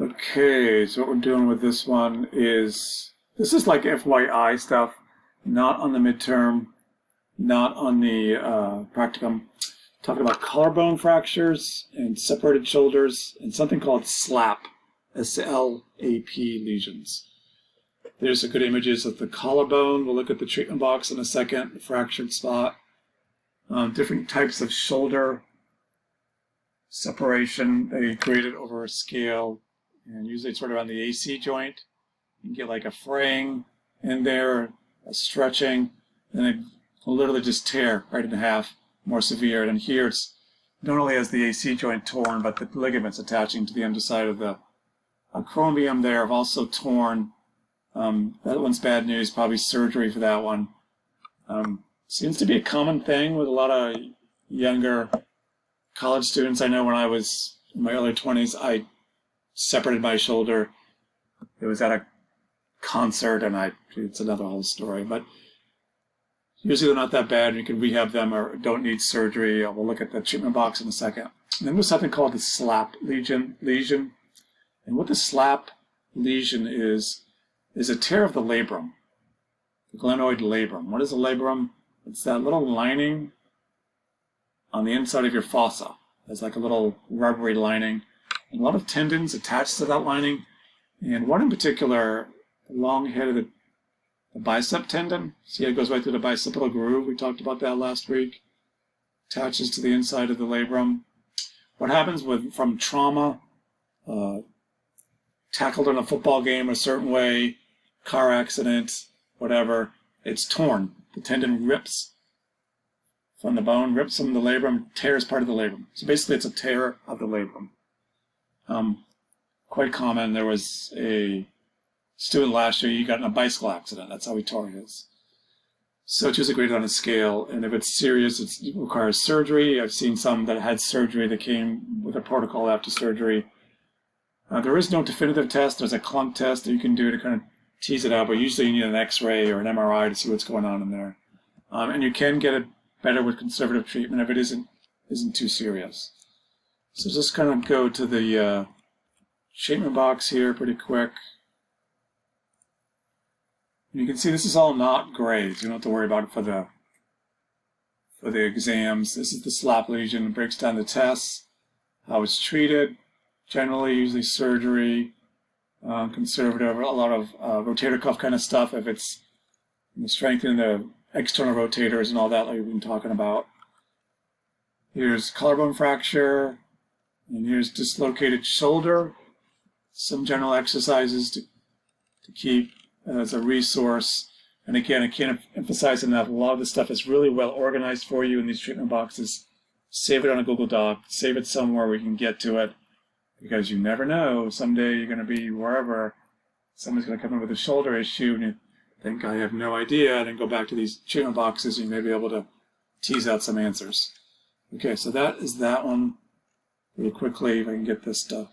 Okay, so what we're doing with this one is, this is like FYI stuff, not on the midterm, not on the practicum. Talking about collarbone fractures and separated shoulders and something called SLAP, S-L-A-P lesions. There's some good images of the collarbone. We'll look at the treatment box in a second, the fractured spot. Different types of shoulder separation. They graded over a scale, and usually it's right around the AC joint. You can get like a fraying in there, a stretching, and it will literally just tear right in half, more severe. And here it's not only has the AC joint torn, but the ligaments attaching to the underside of the acromion there have also torn. That one's bad news, probably surgery for that one. Seems to be a common thing with a lot of younger college students. I know when I was in my early 20s, I separated my shoulder. It was at a concert, and it's another whole story. But usually they're not that bad. You can rehab them or don't need surgery. We'll look at the treatment box in a second. And then there's something called the SLAP lesion. And what the SLAP lesion is a tear of the labrum, the glenoid labrum. What is a labrum? It's that little lining on the inside of your fossa. There's like a little rubbery lining. And a lot of tendons attached to that lining. And one in particular, the long head of the bicep tendon. See how it goes right through the bicipital groove? We talked about that last week. Attaches to the inside of the labrum. What happens from trauma, tackled in a football game a certain way, car accident, whatever, it's torn. The tendon rips from the bone, rips from the labrum, tears part of the labrum. So basically it's a tear of the labrum. Quite common. There was a student last year, he got in a bicycle accident. That's how he tore his. So it's usually graded on a scale, and if it's serious, it requires surgery. I've seen some that had surgery that came with a protocol after surgery. There is no definitive test. There's a clunk test that you can do to kind of tease it out, but usually you need an X-ray or an MRI to see what's going on in there. And you can get it better with conservative treatment if it isn't too serious. So just kind of go to the treatment box here pretty quick. And you can see this is all not grades. You don't have to worry about it for the exams. This is the SLAP lesion. It breaks down the tests, how it's treated. Generally, usually surgery, conservative, a lot of rotator cuff kind of stuff if it's strengthening the external rotators and all that like we've been talking about. Here's collarbone fracture, and here's dislocated shoulder. Some general exercises to keep as a resource. And again, I can't emphasize enough, a lot of this stuff is really well organized for you in these treatment boxes. Save it on a Google Doc, save it somewhere where you can get to it. Because you never know, someday you're going to be wherever, somebody's going to come in with a shoulder issue, and you think, I have no idea, and then go back to these treatment boxes, and you may be able to tease out some answers. Okay, so that is that one. Really quickly, if I can get this stuff